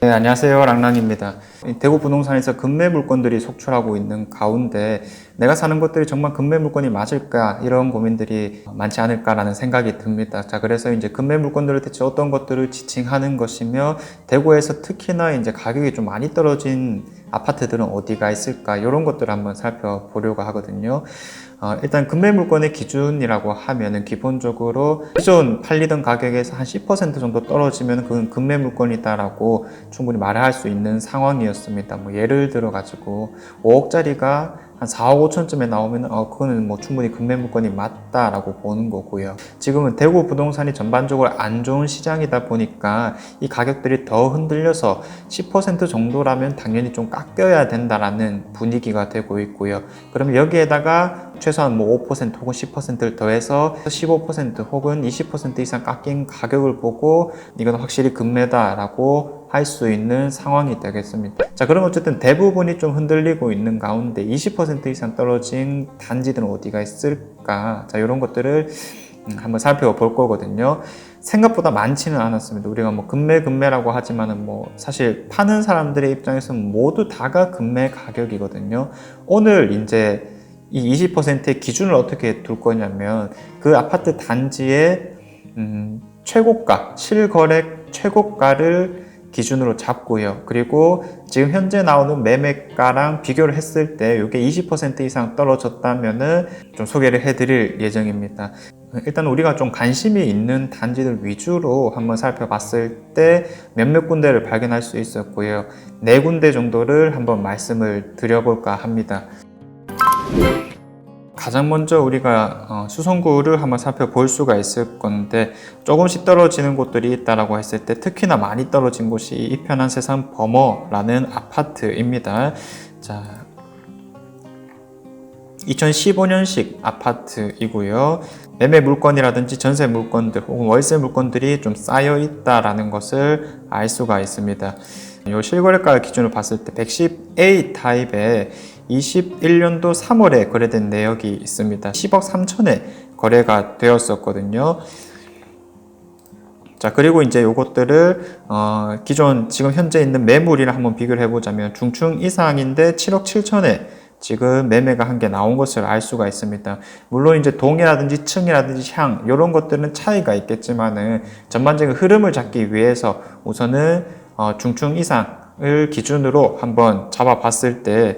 네, 안녕하세요. 랑랑입니다. 대구 부동산에서 급매 물건들이 속출하고 있는 가운데 내가 사는 것들이 정말 급매 물건이 맞을까? 이런 고민들이 많지 않을까라는 생각이 듭니다. 자, 그래서 이제 급매 물건들을 대체 어떤 것들을 지칭하는 것이며 대구에서 특히나 이제 가격이 좀 많이 떨어진 아파트들은 어디가 있을까? 이런 것들을 한번 살펴보려고 하거든요. 일단 급매 물건의 기준이라고 하면은 기본적으로 기존 팔리던 가격에서 한 10% 정도 떨어지면 그건 급매 물건이다라고 충분히 말할 수 있는 상황이었습니다. 뭐 예를 들어 가지고 5억짜리가 한 4억 5천쯤에 나오면 그거는 뭐 충분히 급매 물건이 맞다라고 보는 거고요. 지금은 대구 부동산이 전반적으로 안 좋은 시장이다 보니까 이 가격들이 더 흔들려서 10% 정도라면 당연히 좀 깎여야 된다라는 분위기가 되고 있고요. 그러면 여기에다가 최소한 뭐 5% 혹은 10%를 더해서 15% 혹은 20% 이상 깎인 가격을 보고 이건 확실히 급매다라고 할 수 있는 상황이 되겠습니다. 자, 그럼 어쨌든 대부분이 좀 흔들리고 있는 가운데 20% 이상 떨어진 단지들은 어디가 있을까? 자, 이런 것들을 한번 살펴볼 거거든요. 생각보다 많지는 않았습니다. 우리가 뭐 급매라고 하지만은 뭐 사실 파는 사람들의 입장에서는 모두 다가 급매 가격이거든요. 오늘 이제 이 20%의 기준을 어떻게 둘 거냐면 그 아파트 단지의 최고가, 실거래 최고가를 기준으로 잡고요. 그리고 지금 현재 나오는 매매가랑 비교를 했을 때 이게 20% 이상 떨어졌다면은 좀 소개를 해드릴 예정입니다. 일단 우리가 좀 관심이 있는 단지들 위주로 한번 살펴봤을 때 몇몇 군데를 발견할 수 있었고요. 4군데 정도를 한번 말씀을 드려볼까 합니다. 가장 먼저 우리가 수성구를 한번 살펴볼 수가 있을 건데 조금씩 떨어지는 곳들이 있다라고 했을 때 특히나 많이 떨어진 곳이 이편한 세상 범어라는 아파트입니다. 자, 2015년식 아파트이고요. 매매 물건이라든지 전세 물건들 혹은 월세 물건들이 좀 쌓여 있다라는 것을 알 수가 있습니다. 이 실거래가 기준으로 봤을 때 110A 타입의 21년도 3월에 거래된 내역이 있습니다. 10억 3천에 거래가 되었었거든요. 자, 그리고 이제 요것들을 기존 지금 현재 있는 매물이랑 한번 비교를 해보자면 중층 이상인데 7억 7천에 지금 매매가 한 개 나온 것을 알 수가 있습니다. 물론 이제 동이라든지 층이라든지 향 이런 것들은 차이가 있겠지만은 전반적인 흐름을 잡기 위해서 우선은 중층 이상을 기준으로 한번 잡아봤을 때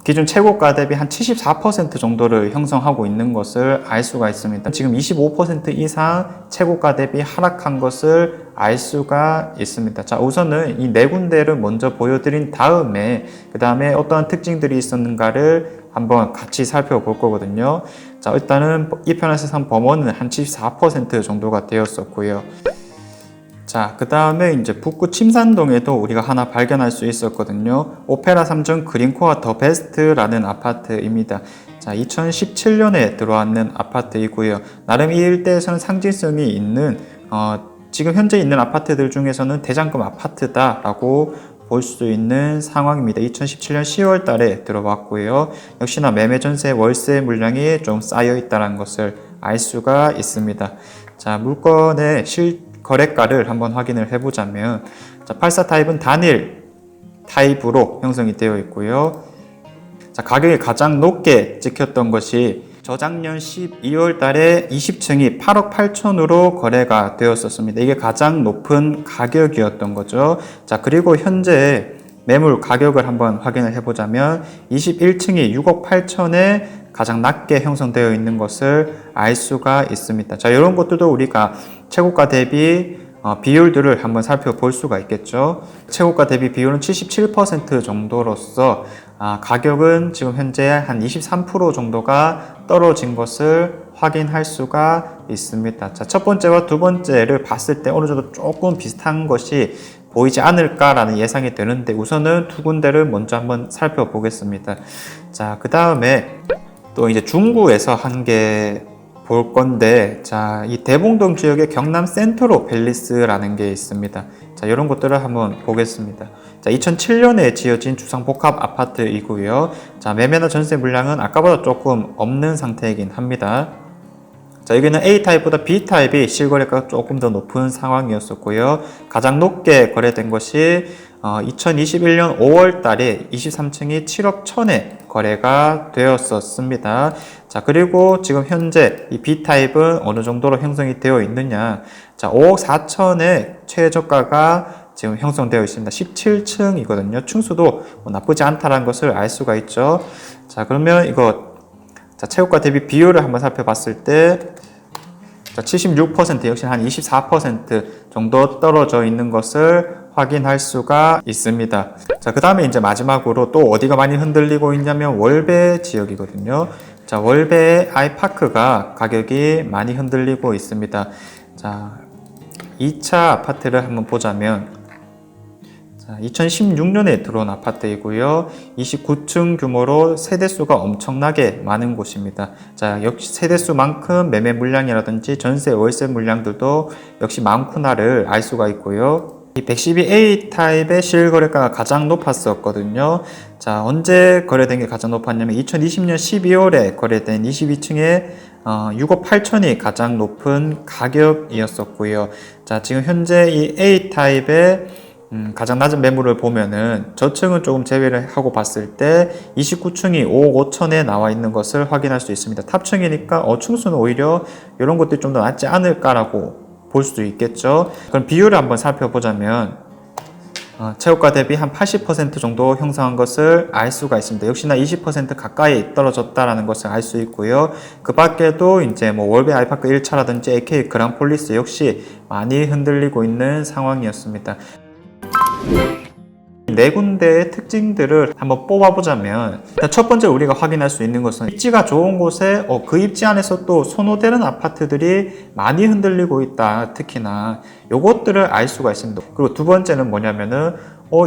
기존 최고가 대비 한 74% 정도를 형성하고 있는 것을 알 수가 있습니다. 지금 25% 이상 최고가 대비 하락한 것을 알 수가 있습니다. 자, 우선은 이 4군데를 먼저 보여드린 다음에 그 다음에 어떠한 특징들이 있었는가를 한번 같이 살펴볼 거거든요. 자, 일단은 이편한 세상 범어는 한 74% 정도가 되었었고요. 자, 그 다음에 이제 북구 침산동에도 우리가 하나 발견할 수 있었거든요. 오페라 3정 그린코어 더 베스트라는 아파트입니다. 자, 2017년에 들어왔는 아파트이고요. 나름 이 일대에서는 상징성이 있는 지금 현재 있는 아파트들 중에서는 대장금 아파트다라고 볼 수 있는 상황입니다. 2017년 10월 달에 들어왔고요. 역시나 매매 전세 월세 물량이 좀 쌓여 있다는 것을 알 수가 있습니다. 자, 물건의 거래가를 한번 확인을 해보자면 자, 84 타입은 단일 타입으로 형성이 되어 있고요. 자, 가격이 가장 높게 찍혔던 것이 저작년 12월 달에 20층이 8억 8천으로 거래가 되었었습니다. 이게 가장 높은 가격이었던 거죠. 자, 그리고 현재 매물 가격을 한번 확인을 해보자면 21층이 6억 8천에 가장 낮게 형성되어 있는 것을 알 수가 있습니다. 자, 이런 것들도 우리가 최고가 대비 비율들을 한번 살펴볼 수가 있겠죠. 최고가 대비 비율은 77% 정도로서 가격은 지금 현재 한 23% 정도가 떨어진 것을 확인할 수가 있습니다. 자, 첫 번째와 두 번째를 봤을 때 어느 정도 조금 비슷한 것이 보이지 않을까라는 예상이 되는데 우선은 두 군데를 먼저 한번 살펴보겠습니다. 자, 그 다음에 또 이제 중구에서 한 개 볼 건데, 자, 이 대봉동 지역에 경남 센트로 팰리스라는 게 있습니다. 자, 이런 것들을 한번 보겠습니다. 자, 2007년에 지어진 주상복합 아파트이고요. 자, 매매나 전세 물량은 아까보다 조금 없는 상태이긴 합니다. 자, 여기는 A타입보다 B타입이 실거래가가 조금 더 높은 상황이었었고요. 가장 높게 거래된 것이 2021년 5월 달에 23층이 7억 1천에 거래가 되었었습니다. 자, 그리고 지금 현재 이 B타입은 어느 정도로 형성이 되어 있느냐. 자, 5억 4천의 최저가가 지금 형성되어 있습니다. 17층이거든요. 층수도 나쁘지 않다는 것을 알 수가 있죠. 자, 그러면 이거 자, 최고가 대비 비율을 한번 살펴봤을 때, 자, 76% 역시 한 24% 정도 떨어져 있는 것을 확인할 수가 있습니다. 자, 그 다음에 이제 마지막으로 또 어디가 많이 흔들리고 있냐면 월배 지역이거든요. 자, 월배의 아이파크가 가격이 많이 흔들리고 있습니다. 자, 2차 아파트를 한번 보자면, 2016년에 들어온 아파트이고요. 29층 규모로 세대수가 엄청나게 많은 곳입니다. 자, 역시 세대수만큼 매매 물량이라든지 전세 월세 물량들도 역시 많구나를 알 수가 있고요. 이 112A 타입의 실거래가가 가장 높았었거든요. 자, 언제 거래된 게 가장 높았냐면 2020년 12월에 거래된 22층에 6억 8천이 가장 높은 가격이었었고요. 자, 지금 현재 이 A 타입의 가장 낮은 매물을 보면은 저층은 조금 제외를 하고 봤을 때 29층이 5억 5천에 나와 있는 것을 확인할 수 있습니다. 탑층이니까 층수는 오히려 이런 것들이 좀 더 낫지 않을까라고 볼 수도 있겠죠. 그럼 비율을 한번 살펴보자면 최고가 대비 한 80% 정도 형성한 것을 알 수가 있습니다. 역시나 20% 가까이 떨어졌다라는 것을 알 수 있고요. 그 밖에도 이제 뭐 월배 아이파크 1차라든지 AK 그랑폴리스 역시 많이 흔들리고 있는 상황이었습니다. 네 군데의 특징들을 한번 뽑아보자면, 일단 첫 번째 우리가 확인할 수 있는 것은 입지가 좋은 곳에 그 입지 안에서 또 선호되는 아파트들이 많이 흔들리고 있다. 특히나 요것들을 알 수가 있습니다. 그리고 두 번째는 뭐냐면은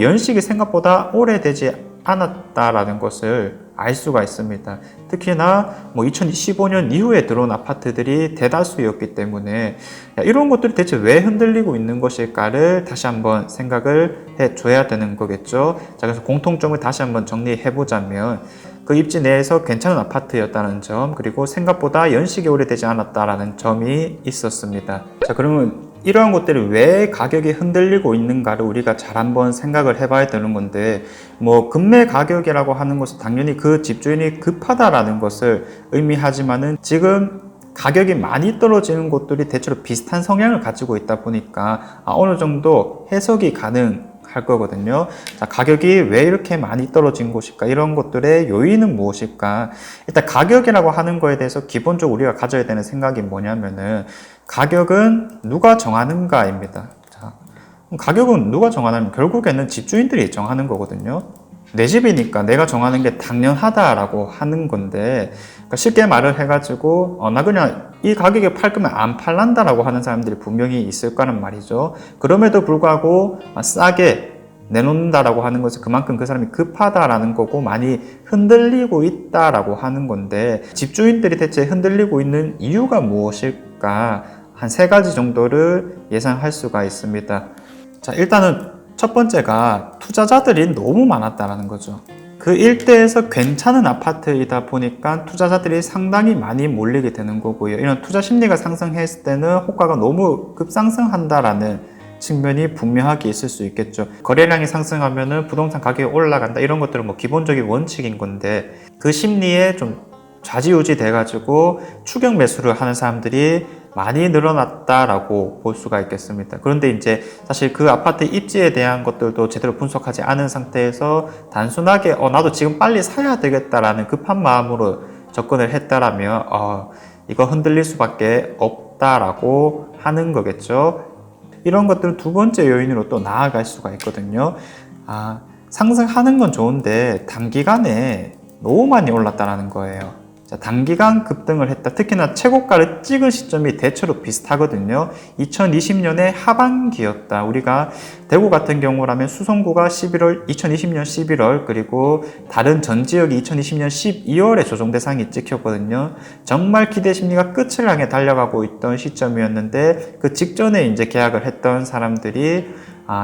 연식이 생각보다 오래되지 않았다라는 것을 알 수가 있습니다. 특히나 2015년 이후에 들어온 아파트들이 대다수였기 때문에 이런 것들이 대체 왜 흔들리고 있는 것일까를 다시 한번 생각을 해줘야 되는 거겠죠. 자, 그래서 공통점을 다시 한번 정리해 보자면 그 입지 내에서 괜찮은 아파트였다는 점, 그리고 생각보다 연식이 오래되지 않았다라는 점이 있었습니다. 자, 그러면 이러한 것들이 왜 가격이 흔들리고 있는가를 우리가 잘 한번 생각을 해봐야 되는 건데, 급매 가격이라고 하는 것은 당연히 그 집주인이 급하다라는 것을 의미하지만은 지금 가격이 많이 떨어지는 곳들이 대체로 비슷한 성향을 가지고 있다 보니까 어느 정도 해석이 가능할 거거든요. 자, 가격이 왜 이렇게 많이 떨어진 곳일까? 이런 것들의 요인은 무엇일까? 일단 가격이라고 하는 거에 대해서 기본적으로 우리가 가져야 되는 생각이 뭐냐면은 가격은 누가 정하는가입니다. 자, 가격은 누가 정하냐면 결국에는 집주인들이 정하는 거거든요. 내 집이니까 내가 정하는 게 당연하다라고 하는 건데, 그러니까 쉽게 말을 해가지고 나 그냥 이 가격에 팔 거면 안 팔란다라고 하는 사람들이 분명히 있을 거란 말이죠. 그럼에도 불구하고 싸게 내놓는다라고 하는 것은 그만큼 그 사람이 급하다라는 거고 많이 흔들리고 있다라고 하는 건데, 집주인들이 대체 흔들리고 있는 이유가 무엇일까? 한 세 가지 정도를 예상할 수가 있습니다. 자, 일단은 첫 번째가 투자자들이 너무 많았다라는 거죠. 그 일대에서 괜찮은 아파트이다 보니까 투자자들이 상당히 많이 몰리게 되는 거고요. 이런 투자 심리가 상승했을 때는 호가가 너무 급상승한다라는 측면이 분명하게 있을 수 있겠죠. 거래량이 상승하면은 부동산 가격이 올라간다, 이런 것들은 기본적인 원칙인 건데, 그 심리에 좀 좌지우지 돼가지고 추격 매수를 하는 사람들이 많이 늘어났다라고 볼 수가 있겠습니다. 그런데 이제 사실 그 아파트 입지에 대한 것들도 제대로 분석하지 않은 상태에서 단순하게 나도 지금 빨리 사야 되겠다라는 급한 마음으로 접근을 했다라면 이거 흔들릴 수밖에 없다라고 하는 거겠죠. 이런 것들은 두 번째 요인으로 또 나아갈 수가 있거든요. 상승하는 건 좋은데 단기간에 너무 많이 올랐다라는 거예요. 자, 단기간 급등을 했다. 특히나 최고가를 찍은 시점이 대체로 비슷하거든요. 2020년의 하반기였다. 우리가 대구 같은 경우라면 수성구가 2020년 11월, 그리고 다른 전 지역이 2020년 12월에 조정 대상이 찍혔거든요. 정말 기대 심리가 끝을 향해 달려가고 있던 시점이었는데, 그 직전에 이제 계약을 했던 사람들이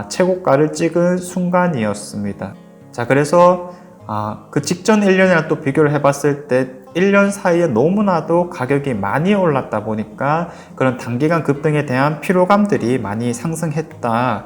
최고가를 찍은 순간이었습니다. 자, 그래서 그 직전 1년이랑 또 비교를 해봤을 때 1년 사이에 너무나도 가격이 많이 올랐다 보니까 그런 단기간 급등에 대한 피로감들이 많이 상승했다.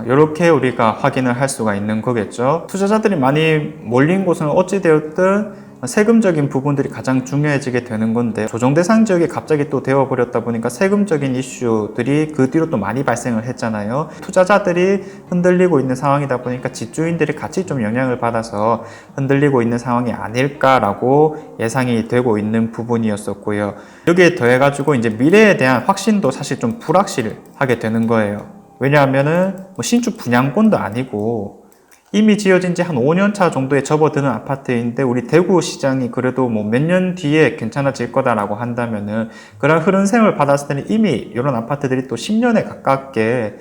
이렇게 우리가 확인을 할 수가 있는 거겠죠. 투자자들이 많이 몰린 곳은 어찌되었든 세금적인 부분들이 가장 중요해지게 되는 건데, 조정 대상 지역이 갑자기 또 되어버렸다 보니까 세금적인 이슈들이 그 뒤로 또 많이 발생을 했잖아요. 투자자들이 흔들리고 있는 상황이다 보니까 집주인들이 같이 좀 영향을 받아서 흔들리고 있는 상황이 아닐까라고 예상이 되고 있는 부분이었었고요. 여기에 더해가지고 이제 미래에 대한 확신도 사실 좀 불확실하게 되는 거예요. 왜냐하면은 신축 분양권도 아니고 이미 지어진 지 한 5년 차 정도에 접어드는 아파트인데, 우리 대구 시장이 그래도 뭐 몇 년 뒤에 괜찮아질 거다라고 한다면은, 그런 흐름셈을 받았을 때는 이미 이런 아파트들이 또 10년에 가깝게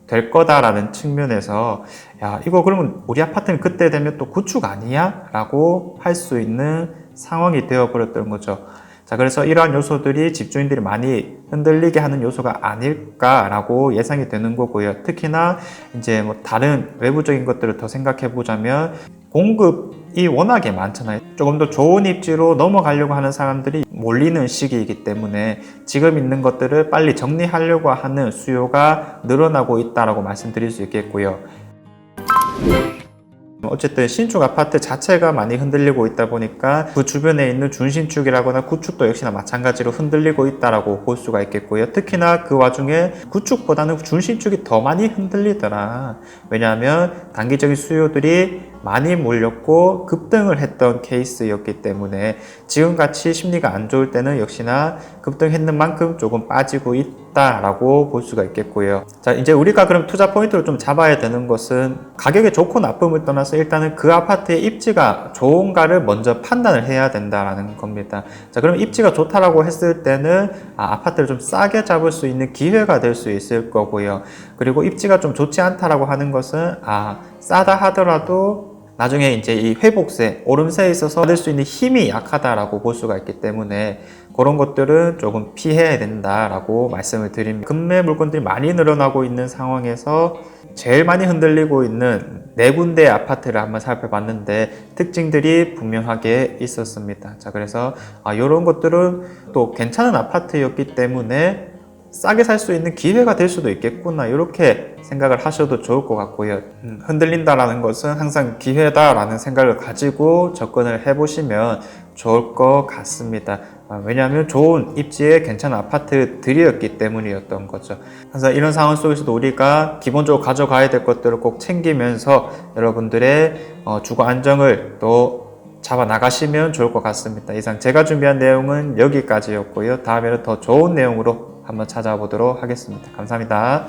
될 거다라는 측면에서, 야, 이거 그러면 우리 아파트는 그때 되면 또 구축 아니야? 라고 할 수 있는 상황이 되어버렸던 거죠. 자, 그래서 이러한 요소들이 집주인들이 많이 흔들리게 하는 요소가 아닐까라고 예상이 되는 거고요. 특히나 이제 뭐 다른 외부적인 것들을 더 생각해 보자면, 공급이 워낙에 많잖아요. 조금 더 좋은 입지로 넘어가려고 하는 사람들이 몰리는 시기이기 때문에 지금 있는 것들을 빨리 정리하려고 하는 수요가 늘어나고 있다라고 말씀드릴 수 있겠고요. 어쨌든 신축 아파트 자체가 많이 흔들리고 있다 보니까 그 주변에 있는 준신축이라거나 구축도 역시나 마찬가지로 흔들리고 있다라고 볼 수가 있겠고요. 특히나 그 와중에 구축보다는 준신축이 더 많이 흔들리더라. 왜냐하면 단기적인 수요들이 많이 몰렸고 급등을 했던 케이스였기 때문에 지금같이 심리가 안 좋을 때는 역시나 급등했는 만큼 조금 빠지고 있다라고 볼 수가 있겠고요. 자, 이제 우리가 그럼 투자 포인트를 좀 잡아야 되는 것은, 가격의 좋고 나쁨을 떠나서 일단은 그 아파트의 입지가 좋은가를 먼저 판단을 해야 된다라는 겁니다. 자, 그럼 입지가 좋다라고 했을 때는 아파트를 좀 싸게 잡을 수 있는 기회가 될 수 있을 거고요. 그리고 입지가 좀 좋지 않다라고 하는 것은 싸다 하더라도 나중에 이제 이 회복세, 오름세에 있어서 받을 수 있는 힘이 약하다라고 볼 수가 있기 때문에 그런 것들은 조금 피해야 된다라고 말씀을 드립니다. 급매 물건들이 많이 늘어나고 있는 상황에서 제일 많이 흔들리고 있는 4군데의 아파트를 한번 살펴봤는데 특징들이 분명하게 있었습니다. 자, 그래서 이런 것들은 또 괜찮은 아파트였기 때문에 싸게 살 수 있는 기회가 될 수도 있겠구나, 이렇게 생각을 하셔도 좋을 것 같고요. 흔들린다라는 것은 항상 기회다라는 생각을 가지고 접근을 해보시면 좋을 것 같습니다. 왜냐하면 좋은 입지에 괜찮은 아파트들이었기 때문이었던 거죠. 그래서 이런 상황 속에서도 우리가 기본적으로 가져가야 될 것들을 꼭 챙기면서 여러분들의 주거 안정을 또 잡아 나가시면 좋을 것 같습니다. 이상 제가 준비한 내용은 여기까지였고요. 다음에는 더 좋은 내용으로 한번 찾아보도록 하겠습니다. 감사합니다.